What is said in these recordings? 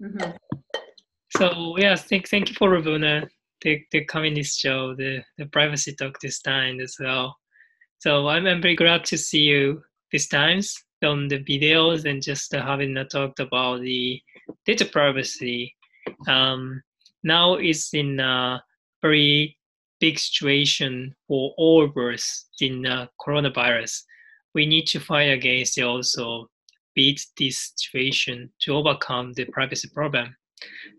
Mm-hmm. So yeah, thank you for Lubna to come in this show, the privacy talk this time as well. So I'm very glad to see you this times on the videos and just having talked about the data privacy. Um, Now it's in a very big situation for all of us in coronavirus. We need to fight against it also, beat this situation to overcome the privacy problem.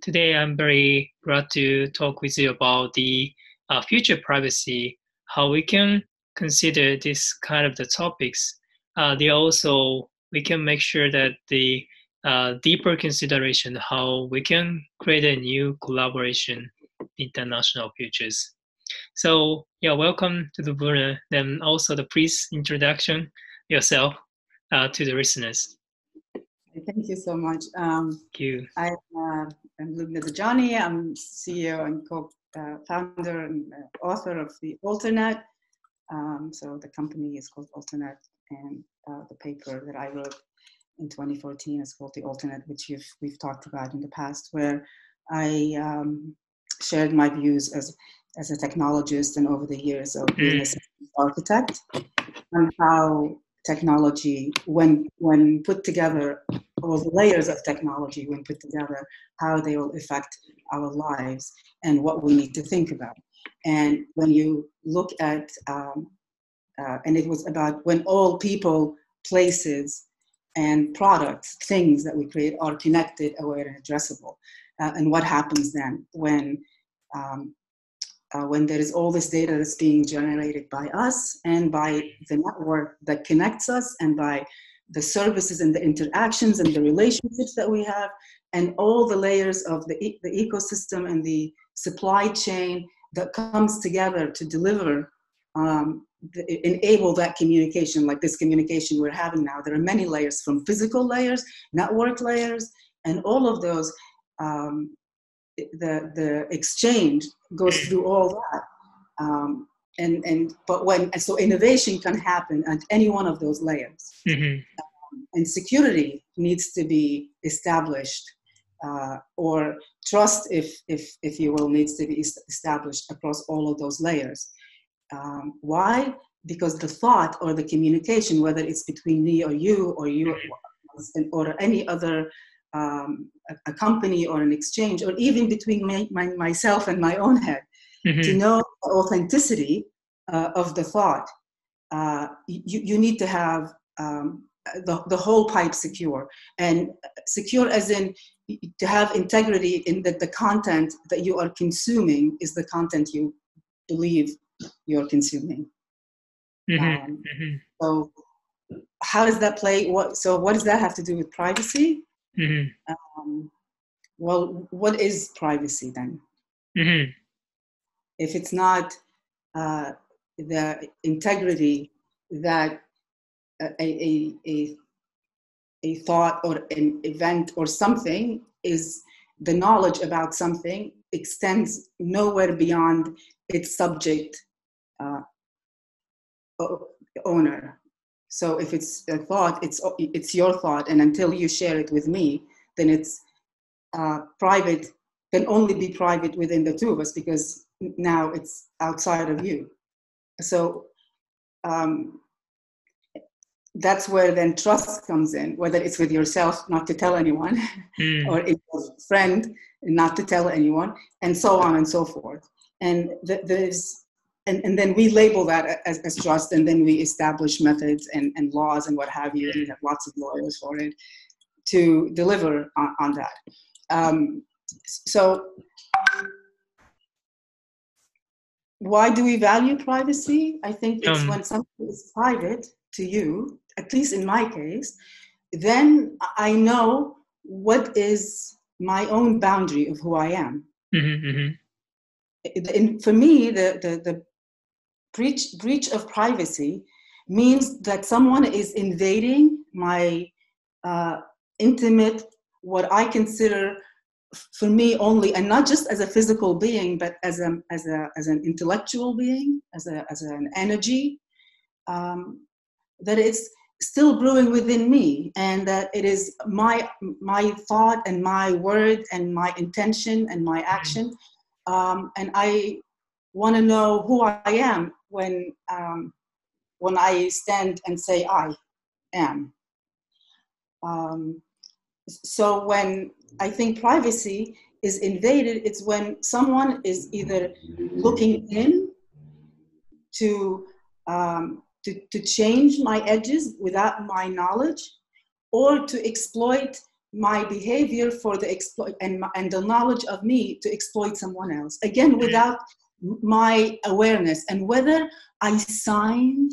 Today, I'm very glad to talk with you about the future privacy, how we can consider this kind of the topics. They also we can make sure that the deeper consideration how we can create a new collaboration international futures. So yeah, welcome to the Lubna. Then also the please introduction yourself to the listeners. Thank you so much. Thank you. I'm Lubna Dajani. I'm CEO and co-founder and author of the Allternet. So the company is called Allternet, and the paper that I wrote in 2014 is called the Allternet, which we've talked about in the past, where I shared my views as a technologist and over the years of being a systems architect, and how technology, when put together, all the layers of technology, when put together, how they will affect our lives and what we need to think about. And when you look at, and it was about when all people, places, and products, things that we create are connected, aware, and addressable. And what happens then when there is all this data that's being generated by us and by the network that connects us and by the services and the interactions and the relationships that we have and all the layers of the ecosystem and the supply chain that comes together to deliver, enable that communication, like this communication we're having now. There are many layers, from physical layers, network layers, and all of those. The exchange goes through all that, so innovation can happen at any one of those layers, and security needs to be established, or trust, if you will, needs to be established across all of those layers. Why? Because the thought or the communication, whether it's between me or you or any other a company or an exchange, or even between myself and my own head, to know the authenticity of the thought, you need to have the whole pipe secure. And secure as in to have integrity in that the content that you are consuming is the content you believe you're consuming. So how does that play? What does that have to do with privacy? Well, what is privacy then? If it's not the integrity that a thought or an event or something is, the knowledge about something extends nowhere beyond its subject owner. So if it's a thought, it's your thought, and until you share it with me, then it's private, can only be private within the two of us, because now it's outside of you. So that's where then trust comes in, whether it's with yourself, not to tell anyone, or it's a friend, not to tell anyone, and so on and so forth. And and then we label that as trust, and then we establish methods and laws and what have you, and we have lots of lawyers for it to deliver on that. So why do we value privacy? I think it's when something is private to you, at least in my case, then I know what is my own boundary of who I am. And for me, the breach of privacy means that someone is invading my intimate, what I consider for me only, and not just as a physical being, but as an intellectual being, as an energy, that still brewing within me, and that it is my thought and my word and my intention and my action, and I want to know who I am when I stand and say I am. So when I think privacy is invaded, it's when someone is either looking in to change my edges without my knowledge, or to exploit my behavior for the and the knowledge of me to exploit someone else. Again, without my awareness, and whether I signed,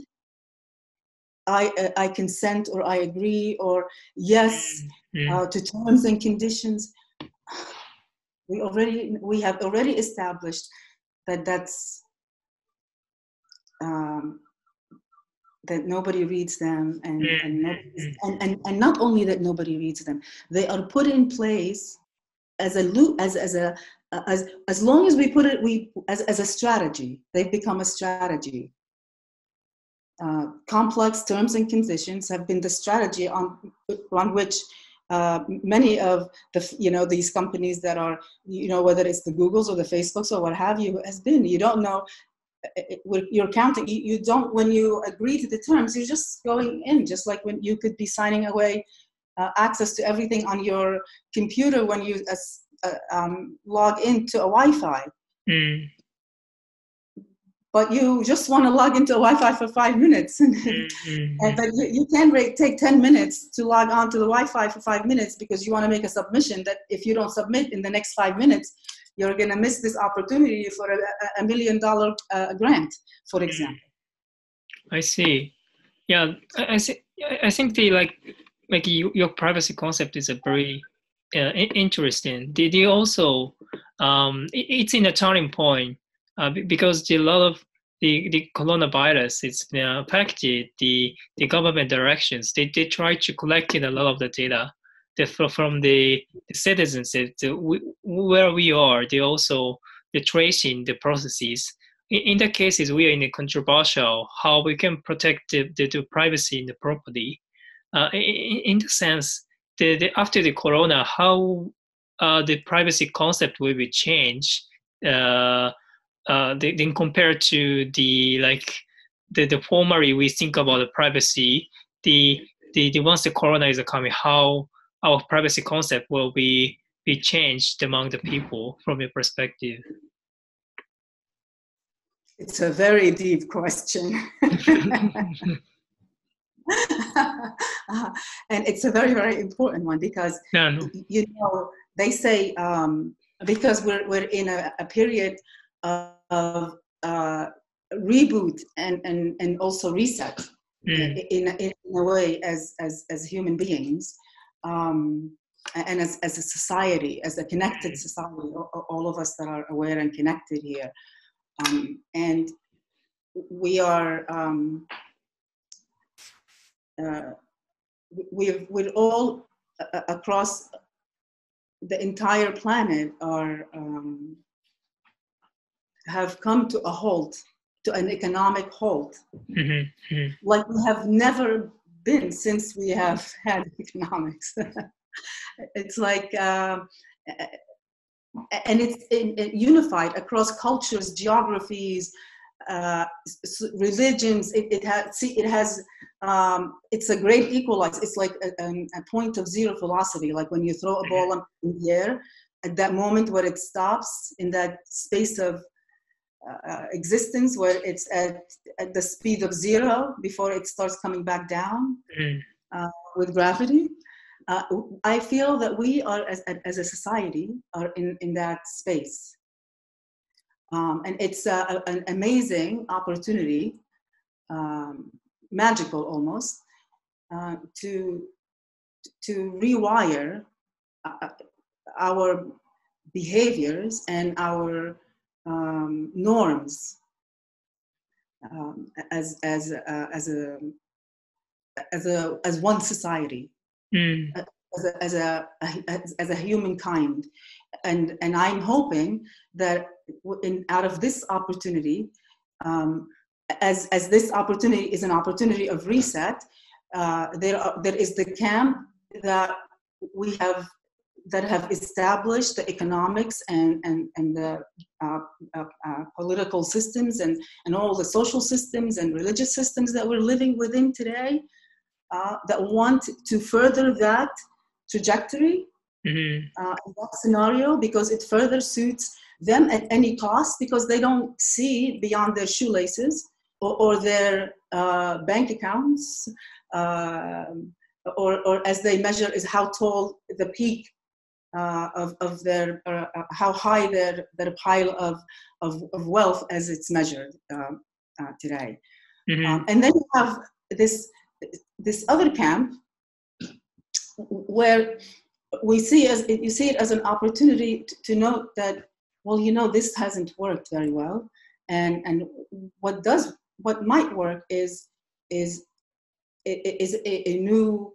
I consent, or I agree, or yes to terms and conditions. We have already established that that nobody reads them, and not only that nobody reads them, they are put in place as long as we put it as a strategy. They've become a strategy. Complex terms and conditions have been the strategy on which many of the these companies that are, whether it's the Googles or the Facebooks or what have you, has been. You don't know. You're counting. You don't, when you agree to the terms, you're just going in, just like when you could be signing away access to everything on your computer when you log into a Wi-Fi. But you just want to log into Wi-Fi for 5 minutes. But you can't take 10 minutes to log on to the Wi-Fi for 5 minutes because you want to make a submission that if you don't submit in the next 5 minutes, you're going to miss this opportunity for $1 million grant, for example. I see. Yeah, I think the your privacy concept is a very interesting. Did you also it's in a turning point because a lot of the coronavirus is affected the government directions. They try to collect a lot of the data from the citizens where we are. They're tracing the processes. In the cases we are in a controversial how we can protect the privacy in the property. In the sense, after the corona, how the privacy concept will be changed. Then compared to the formerly we think about the privacy, the once the corona is coming, how our privacy concept will be changed among the people from your perspective? It's a very deep question. And it's a very, very important one because they say because we're in a period of reboot and also reset in a way as human beings, and as a society, as a connected society, all of us that are aware and connected here, and we are we're all across the entire planet are have come to a halt, to an economic halt, like we have never been since we have had economics. It's like, and it's unified across cultures, geographies, religions. It's a great equalizer. It's like a point of zero velocity. Like when you throw a ball in the air, at that moment where it stops in that space of existence, where it's at the speed of zero before it starts coming back down with gravity. I feel that we are, as a society, are in that space. And it's an amazing opportunity, magical almost, to rewire our behaviors and our norms as one society, as a humankind, and I'm hoping that out of this opportunity, as this opportunity is an opportunity of reset, there is the camp that we have that have established the economics and the political systems and all the social systems and religious systems that we're living within today, that want to further that trajectory, that scenario, because it further suits them at any cost, because they don't see beyond their shoelaces or their bank accounts, or as they measure is how tall the peak of their, how high their pile of wealth as it's measured today. And then you have this other camp where you see it as an opportunity to note that, well, this hasn't worked very well, and what might work is a new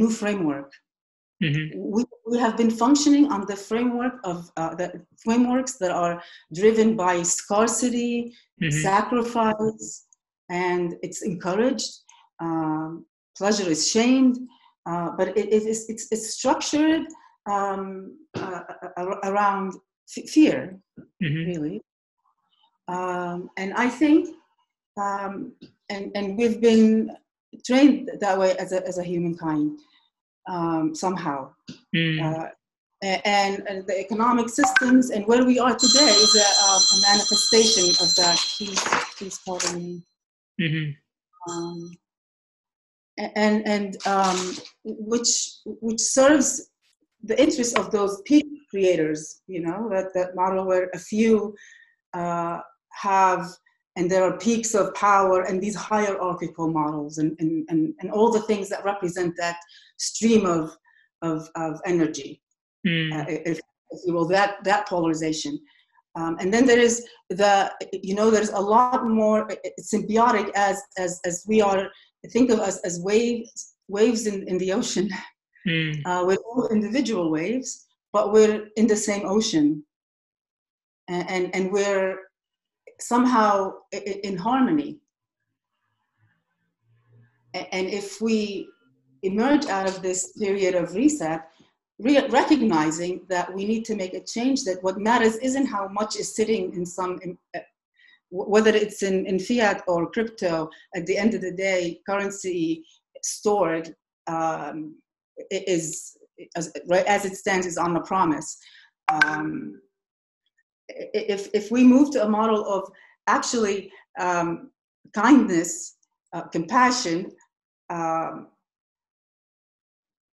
framework. We have been functioning on the framework of the frameworks that are driven by scarcity, sacrifice, and it's encouraged. Pleasure is shamed, but it's structured around fear, really. And I think, and we've been trained that way as a humankind somehow. And the economic systems and where we are today is a manifestation of that. Please pardon me. Which serves the interests of those peak creators, that model where a few have, and there are peaks of power, and these hierarchical models and all the things that represent that stream of energy, if you will, that polarization. And then there is there's a lot more symbiotic as we are, think of us as waves in the ocean. We're all individual waves, but we're in the same ocean, and we're somehow in harmony. And if we emerge out of this period of reset, recognizing that we need to make a change, that what matters isn't how much is sitting in some, whether it's in fiat or crypto, at the end of the day, currency stored is, right as it stands, is on the promise. If we move to a model of actually kindness, compassion,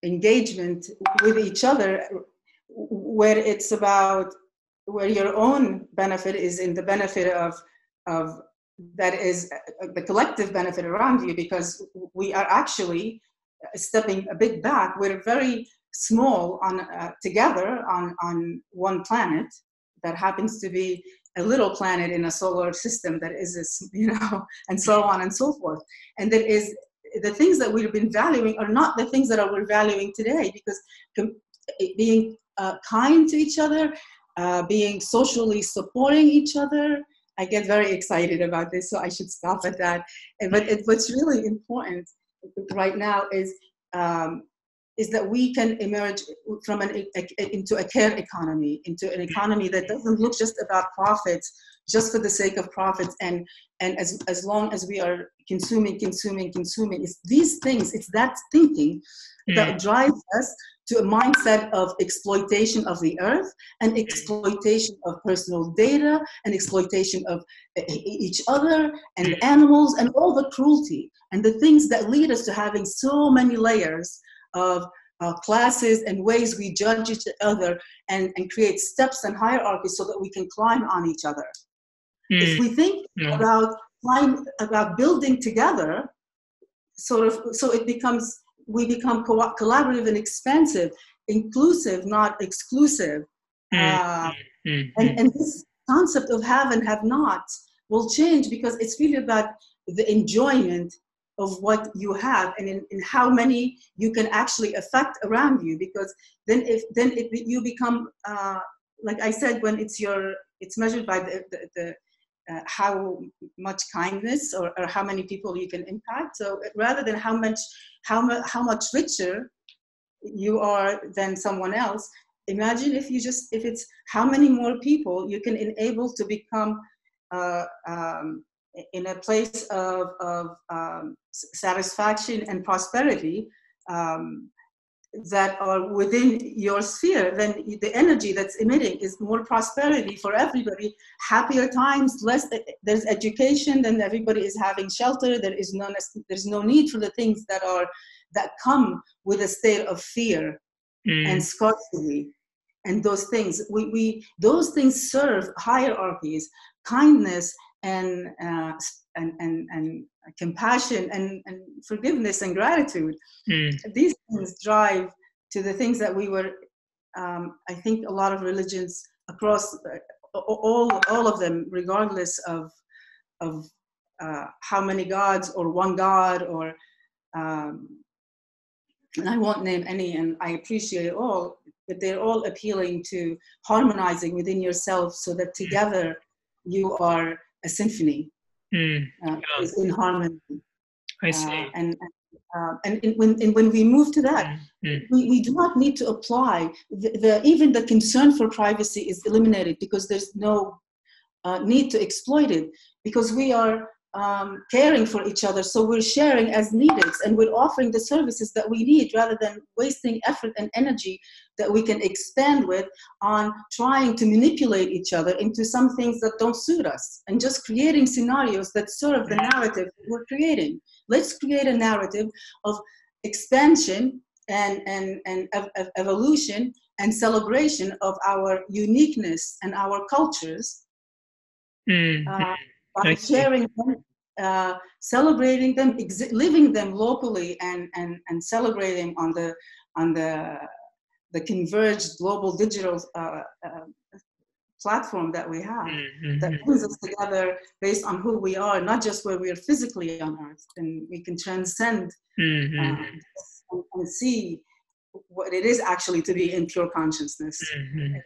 engagement with each other, where it's about where your own benefit is in the benefit of that is the collective benefit around you, because we are actually stepping a bit back. We're very small together on one planet that happens to be a little planet in a solar system that is, and so on and so forth. And that is, the things that we've been valuing are not the things that we're valuing today, because being kind to each other, being socially supporting each other, I get very excited about this, so I should stop at that. But what's really important right now is that we can emerge from into a care economy, into an economy that doesn't look just about profits, just for the sake of profits, and as long as we are consuming, it's these things, it's that thinking that drives us to a mindset of exploitation of the earth, and exploitation of personal data, and exploitation of each other and animals, and all the cruelty and the things that lead us to having so many layers of classes and ways we judge each other, and create steps and hierarchies so that we can climb on each other. If we think about building together, so we become collaborative and expansive, inclusive, not exclusive. And this concept of have and have not will change, because it's really about the enjoyment of what you have, and in how many you can actually affect around you. Because then you become, like I said, when it's measured by how much kindness or how many people you can impact. So rather than how much richer you are than someone else, imagine if it's how many more people you can enable to become in a place of satisfaction and prosperity, that are within your sphere. Then the energy that's emitting is more prosperity for everybody, happier times, there's education, then everybody is having shelter, there's no need for the things that come with a state of fear and scarcity. And those things, those things serve hierarchies. Kindness and compassion and forgiveness and gratitude. These things drive to the things that we were, I think a lot of religions across all of them, regardless of how many gods or one God or, and I won't name any, and I appreciate all, but they're all appealing to harmonizing within yourself so that together you are a symphony. Is in harmony. I see. When we move to that, we do not need to apply even the concern for privacy is eliminated, because there's no need to exploit it, because we are caring for each other, so we're sharing as needed, and we're offering the services that we need, rather than wasting effort and energy that we can expand with on trying to manipulate each other into some things that don't suit us, and just creating scenarios that serve the narrative we're creating. Let's create a narrative of expansion and evolution and celebration of our uniqueness and our cultures, by sharing them, celebrating them, living them locally, and celebrating on the converged global digital platform that we have, that brings us together based on who we are, not just where we are physically on Earth. And we can transcend and see what it is actually to be in pure consciousness,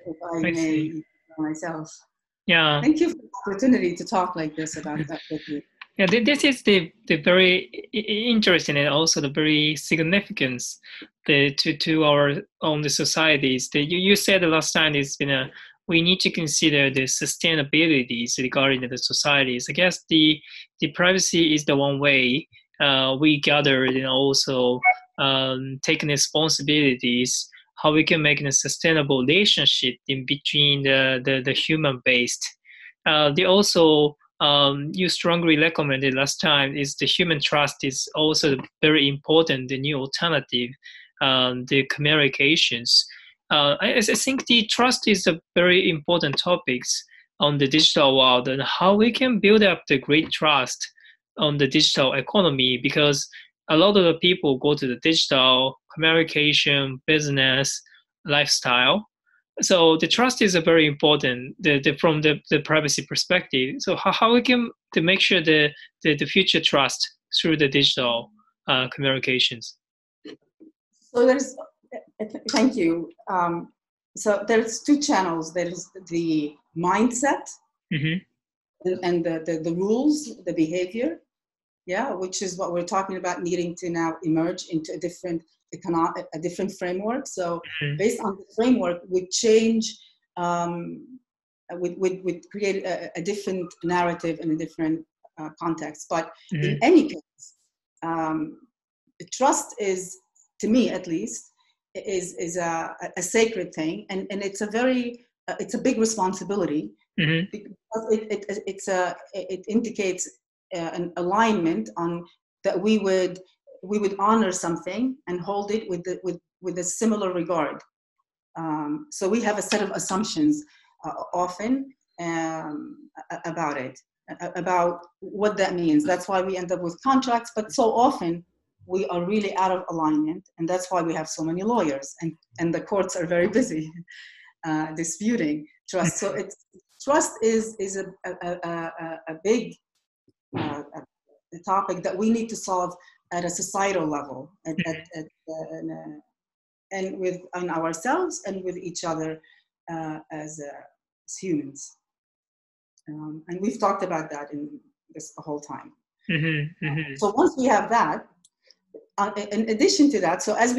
if I may myself. Yeah. Thank you for the opportunity to talk like this about that with you. Yeah, this is the very interesting, and also the very significance to our own the societies. You said the last time is we need to consider the sustainabilities regarding the societies. I guess the privacy is the one way we gather and also taking responsibilities, how we can make a sustainable relationship in between the human based. They also you strongly recommended last time is the human trust is also very important, the new alternative, the communications. I think the trust is a very important topics on the digital world, and how we can build up the great trust on the digital economy, because a lot of the people go to the digital communication, business, lifestyle. So the trust is a very important from the privacy perspective. So how we can to make sure the future trust through the digital communications. So thank you. So there's two channels. There's the mindset and the rules, the behavior, which is what we're talking about, needing to now emerge into a different framework. So based on the framework, we change, we create a different narrative and a different context. But in any case, trust is, to me at least, is a sacred thing, and it's a big responsibility, because it indicates an alignment on that we would honor something and hold it with a similar regard. So we have a set of assumptions often about it, about what that means. That's why we end up with contracts, but so often we are really out of alignment, and that's why we have so many lawyers, and the courts are very busy disputing trust. So trust is a big topic that we need to solve at a societal level, and on ourselves and with each other as humans. And we've talked about that in this the whole time. So Mm-hmm. once we have that, in addition to that, so if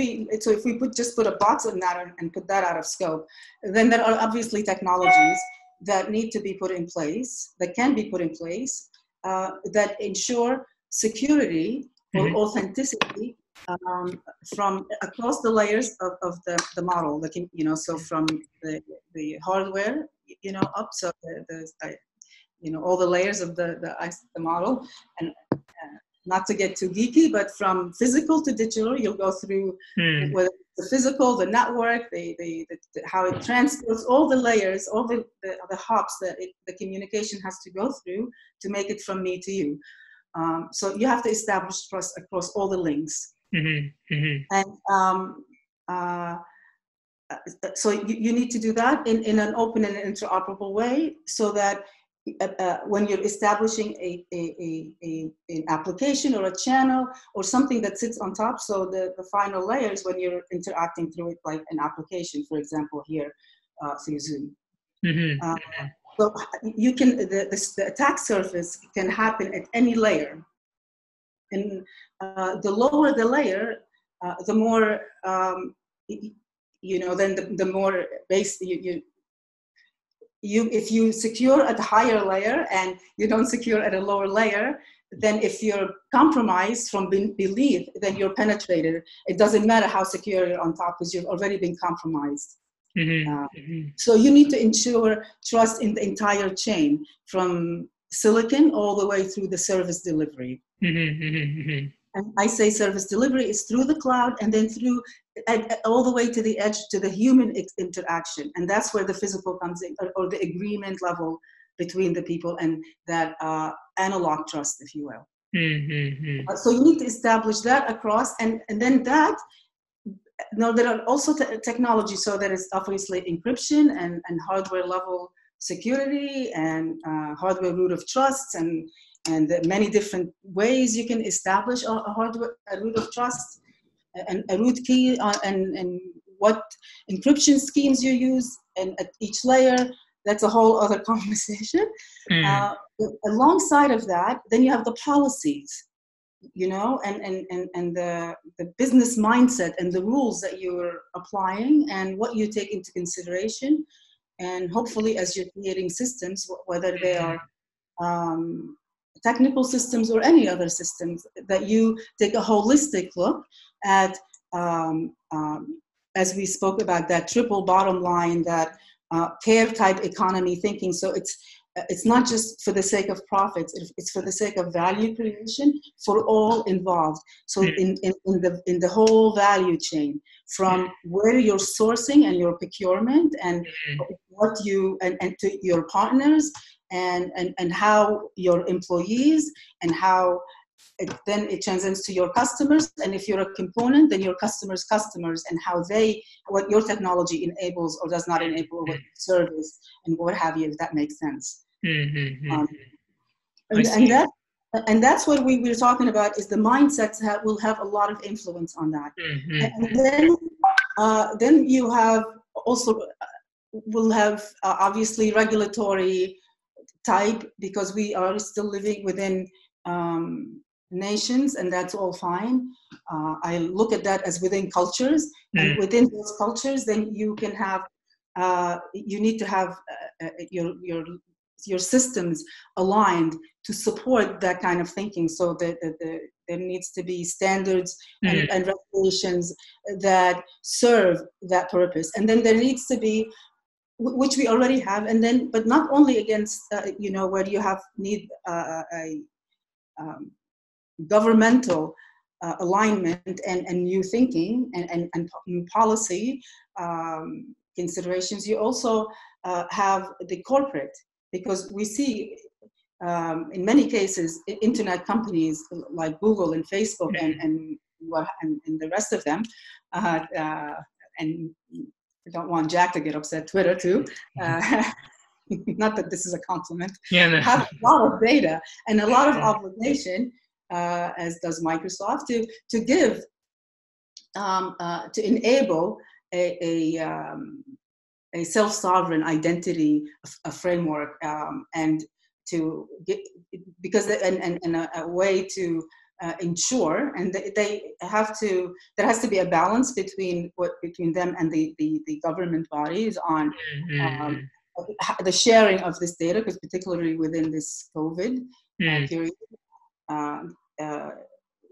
we just put a box on that and put that out of scope, then there are obviously technologies that need to be put in place, that can be put in place, that ensure security or authenticity from across the layers of the model. So from the hardware, up, so all the layers of the model, and not to get too geeky, but from physical to digital, you'll go through whether it's the physical, the network, how it transports all the layers, all the hops that the communication has to go through to make it from me to you. So you have to establish trust across all the links. And so you need to do that in an open and interoperable way, so that when you're establishing an application or a channel or something that sits on top, so the final layers when you're interacting through it, like an application, for example, here through Zoom. So you can the attack surface can happen at any layer, and the lower the layer, the more then the more base if you secure at a higher layer and you don't secure at a lower layer, then if you're compromised from beneath, then you're penetrated. It doesn't matter how secure you're on top, because you've already been compromised. So you need to ensure trust in the entire chain, from silicon all the way through the service delivery. And I say service delivery is through the cloud, and then through all the way to the edge, to the human interaction. And that's where the physical comes in, or the agreement level between the people, and that analog trust, if you will. So you need to establish that across, and then that, there are also technology, so there is obviously encryption and hardware level security, and hardware root of trust, and many different ways you can establish a root of trust, and a root key, and what encryption schemes you use, and at each layer. That's a whole other conversation. Alongside of that, then you have the policies, and the business mindset and the rules that you're applying and what you take into consideration. And hopefully, as you're creating systems, whether they are technical systems or any other systems, that you take a holistic look at, as we spoke about, that triple bottom line, that care type economy thinking. So it's not just for the sake of profits, it's for the sake of value creation for all involved. So in the whole value chain, from where you're sourcing and your procurement, and what you and to your partners, and how your employees, and how then it transcends to your customers. And if you're a component, then your customers' customers, and how what your technology enables or does not enable, or what service and what have you, if that makes sense. And that's what we were talking about, is the mindsets that will have a lot of influence on that. And then you have also, will have obviously regulatory type, because we are still living within nations, and that's all fine. I look at that as within cultures, and within those cultures, then you can have, you need to have your systems aligned to support that kind of thinking. So that there needs to be standards and regulations that serve that purpose. And then there needs to be, which we already have, and then, but not only against, where you need a governmental alignment and new thinking and policy considerations. You also have the corporate, because we see in many cases internet companies like Google and Facebook and the rest of them, and I don't want Jack to get upset, Twitter too. Not that this is a compliment. Have a lot of data and a lot of obligation, as does Microsoft, to give, to enable a self-sovereign identity, a framework, and to get, because and a way to ensure, and they have to, there has to be a balance between them and the government bodies on the sharing of this data, because particularly within this COVID period,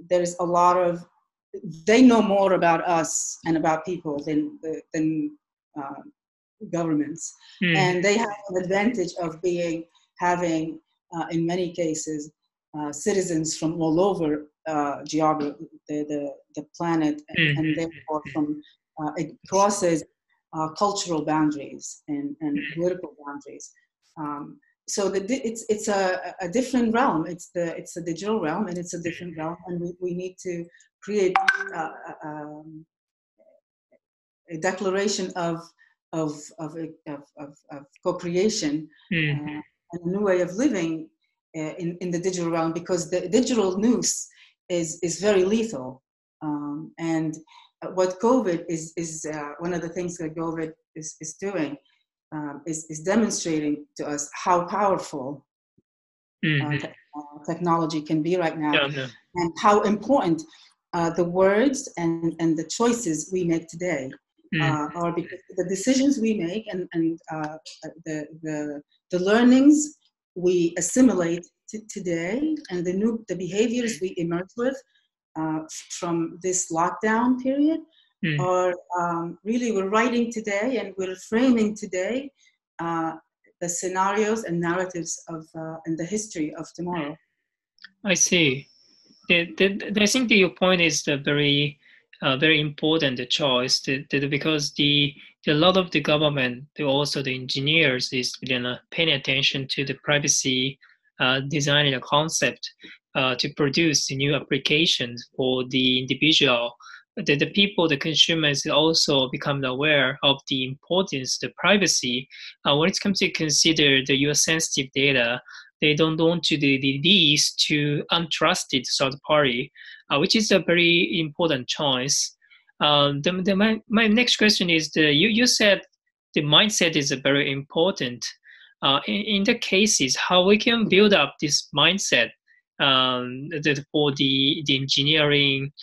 there's a lot of, they know more about us and about people than governments, and they have an advantage of having in many cases citizens from all over geography, the planet, and therefore from it crosses cultural boundaries and political boundaries. So it's a different realm. It's a digital realm, and it's a different realm, and we need to create a declaration of co-creation and a new way of living in the digital realm, because the digital noose is very lethal. And what COVID is one of the things that COVID is doing is demonstrating to us how powerful technology can be right now, and how important the words and the choices we make today are, because the decisions we make and the learnings we assimilate today, and the behaviors we emerge with from this lockdown period are really, we're writing today and we're framing today the scenarios and narratives of and the history of tomorrow. I see. I think that your point is the very important choice, because a lot of the government, also the engineers, is paying attention to the privacy, designing a concept to produce new applications for the individual. The people, the consumers, also become aware of the importance, the privacy. When it comes to consider your sensitive data, they don't want to release to untrusted third party, which is a very important choice. My next question is, you said the mindset is very important. In the cases, how we can build up this mindset for the engineering,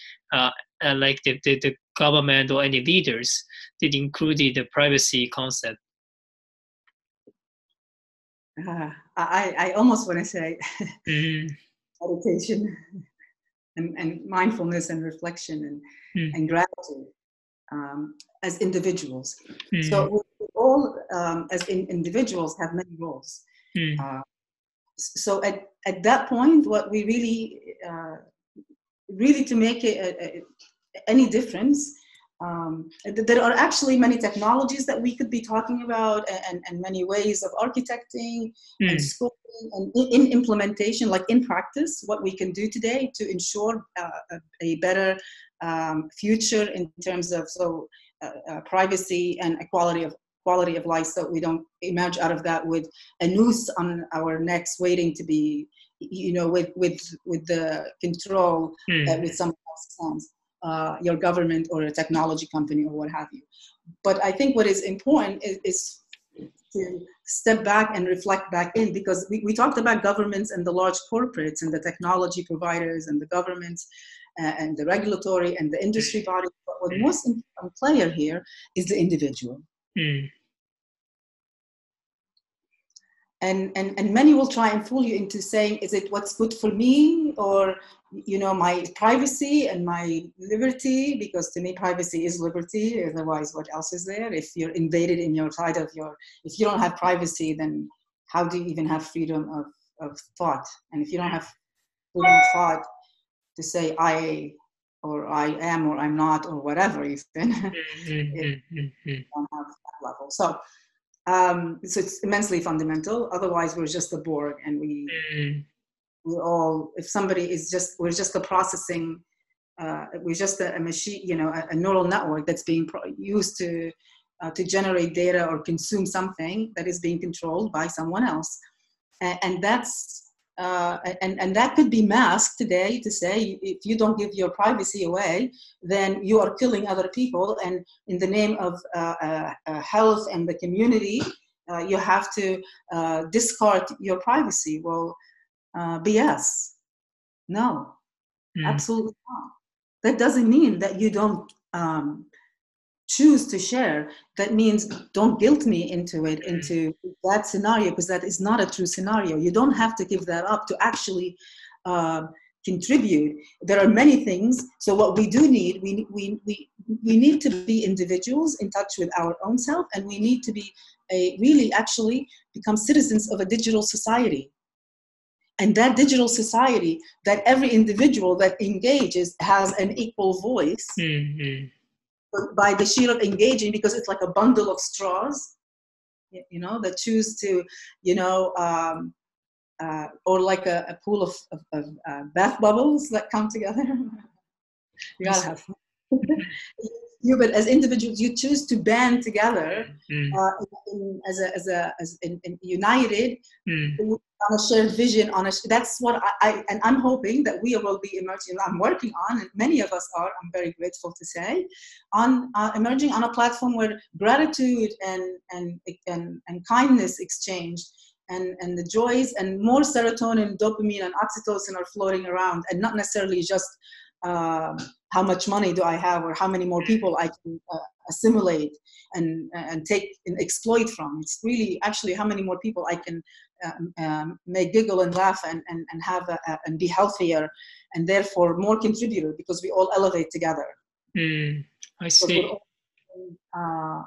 like the government or any leaders that included the privacy concept? I almost want to say meditation and mindfulness and reflection and gratitude as individuals. So we all, as individuals, have many roles. So at that point, what we really to make any difference, there are actually many technologies that we could be talking about, and many ways of architecting and schooling and in implementation, like in practice, what we can do today to ensure a better future in terms of privacy and quality of life, so we don't emerge out of that with a noose on our necks waiting to be, with the control that with someone else's hands. Your government or a technology company or what have you. But I think what is important is to step back and reflect back in, because we talked about governments and the large corporates and the technology providers and the governments and the regulatory and the industry bodies. But what the most important player here is the individual. And many will try and fool you into saying, is it what's good for me, or my privacy and my liberty? Because to me, privacy is liberty. Otherwise, what else is there? If you're invaded in your side of if you don't have privacy, then how do you even have freedom of thought? And if you don't have freedom of thought to say I am or I'm not or whatever, even you don't have that level. So it's immensely fundamental. Otherwise, we're just a Borg, and we're all, if somebody is we're just a processing, we're just a machine, a neural network that's being used to generate data or consume something that is being controlled by someone else, and that's and that could be masked today to say, if you don't give your privacy away, then you are killing other people, and in the name of health and the community, you have to discard your privacy. Well, BS. No, absolutely not. That doesn't mean that you don't choose to share. That means don't guilt me into it, into that scenario, because that is not a true scenario. You don't have to give that up to actually contribute. There are many things. So what we do need, we need to be individuals in touch with our own self, and we need to be really actually become citizens of a digital society. And that digital society, that every individual that engages has an equal voice. By the sheer of engaging, because it's like a bundle of straws, you know, that choose to, you know, or like a pool of bath bubbles that come together. You gotta have fun. But as individuals, you choose to band together united on a shared vision. That's what and I'm hoping that we will be emerging. I'm working on, and many of us are. I'm very grateful to say, on emerging on a platform where gratitude and kindness exchanged. And the joys and more serotonin, dopamine, and oxytocin are floating around, and not necessarily just how much money do I have, or how many more people I can assimilate and take and exploit from. It's really actually how many more people I can make giggle and laugh and have and be healthier, and therefore more contributor, because we all elevate together. I see.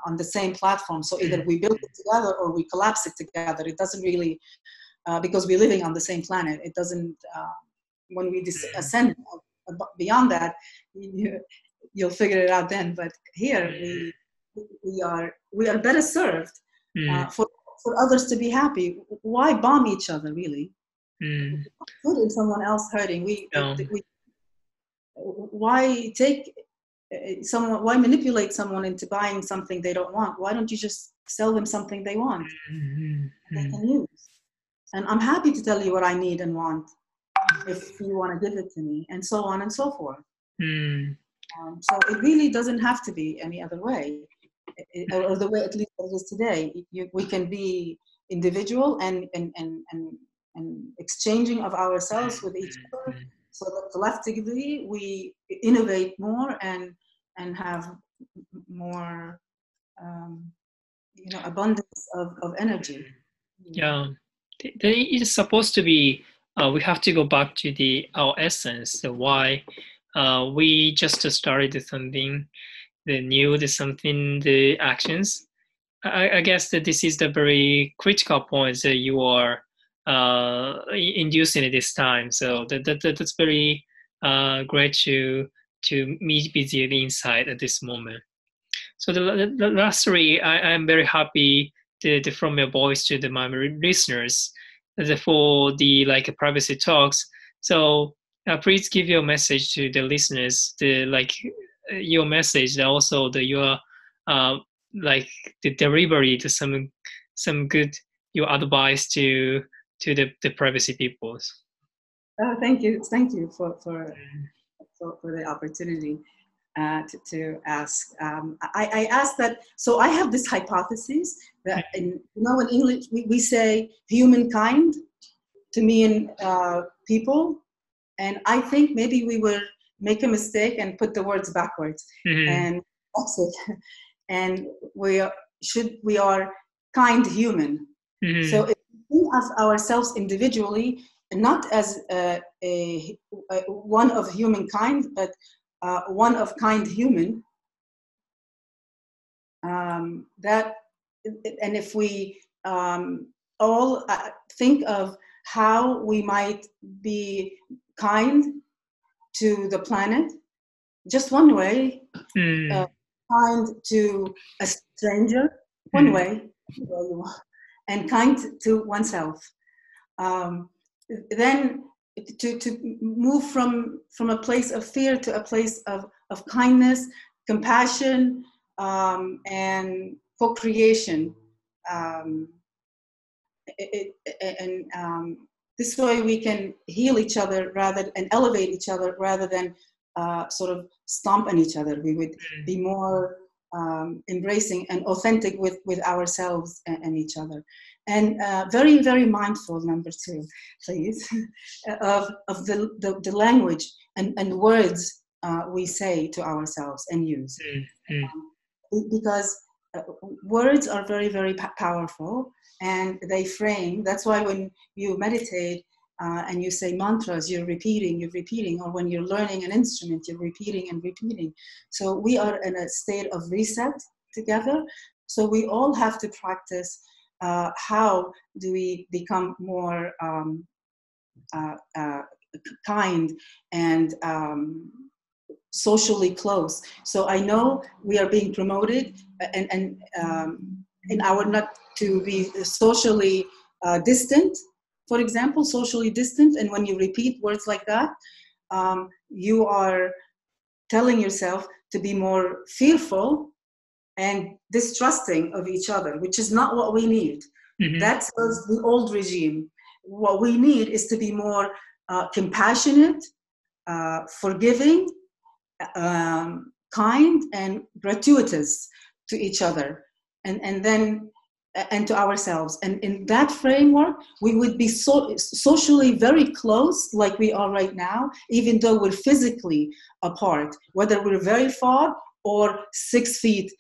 On the same platform, so either we build it together or we collapse it together. It doesn't really, because we're living on the same planet. It doesn't. When we ascend beyond that, you'll figure it out then. But here we are better served for others to be happy. Why bomb each other, really? Put in someone else hurting. Why take someone? Why manipulate someone into buying something they don't want? Why don't you just sell them something they want? They can use. And I'm happy to tell you what I need and want, if you want to give it to me, and so on and so forth. So it really doesn't have to be any other way, or the way at least it is today. We can be individual and exchanging of ourselves with each other, so that collectively we innovate more and have more abundance of energy. Yeah, it is supposed to be. We have to go back to our essence. Why we just started something, the actions. I guess that this is the very critical point that you are inducing at this time. So that's very great to meet with you inside at this moment. So the last three, I'm very happy from your voice to my listeners for the privacy talks. So please give your message to the listeners, your message, also your the delivery to some good your advice to the privacy peoples. Thank you for the opportunity to ask. I asked that. So I have this hypothesis that in English we say humankind to mean people, and I think maybe we will make a mistake and put the words backwards, and that's it. And we are kind human. So if we think of ourselves individually, not as a one of humankind, but one of kind human, that, and if we all think of how we might be kind to the planet, just one way, kind to a stranger, one way, and kind to oneself. Then to move from a place of fear to a place of kindness, compassion, and co-creation. This way we can heal each other and elevate each other rather than sort of stomp on each other. We would be more embracing and authentic with ourselves and each other. And very, very mindful, number 2, please, of the language and words we say to ourselves and use. Because words are very, very powerful, and they frame. That's why when you meditate and you say mantras, you're repeating, or when you're learning an instrument, you're repeating and repeating. So we are in a state of reset together. So we all have to practice how do we become more kind and socially close. So I know we are being promoted and in our not to be socially distant, for example, socially distant. And when you repeat words like that, you are telling yourself to be more fearful and distrusting of each other, which is not what we need. That was the old regime. What we need is to be more compassionate, forgiving, kind, and gratuitous to each other, and then and to ourselves. And in that framework, we would be socially very close, like we are right now, even though we're physically apart, whether we're very far or 6 feet,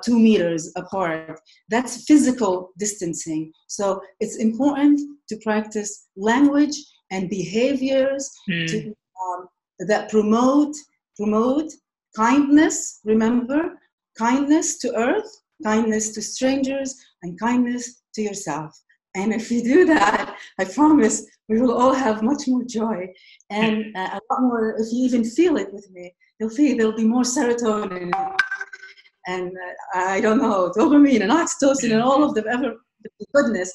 2 meters apart. That's physical distancing. So it's important to practice language and behaviors that promote kindness. Remember, kindness to earth, kindness to strangers, and kindness to yourself. And if you do that, I promise we will all have much more joy and a lot more. If you even feel it with me, you'll feel there'll be more serotonin and I don't know, dopamine and oxytocin and all of the goodness,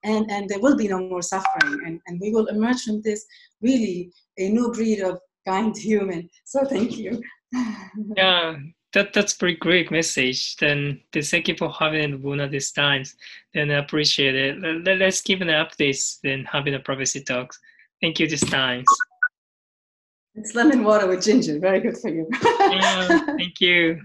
and there will be no more suffering, and we will emerge from this really a new breed of kind human. So thank you. Yeah, that's pretty great message. Then thank you for having Lubna this time. Then I appreciate it. Let's give an update. Then having a privacy talk. Thank you this time. It's lemon water with ginger. Very good for you. Yeah, thank you.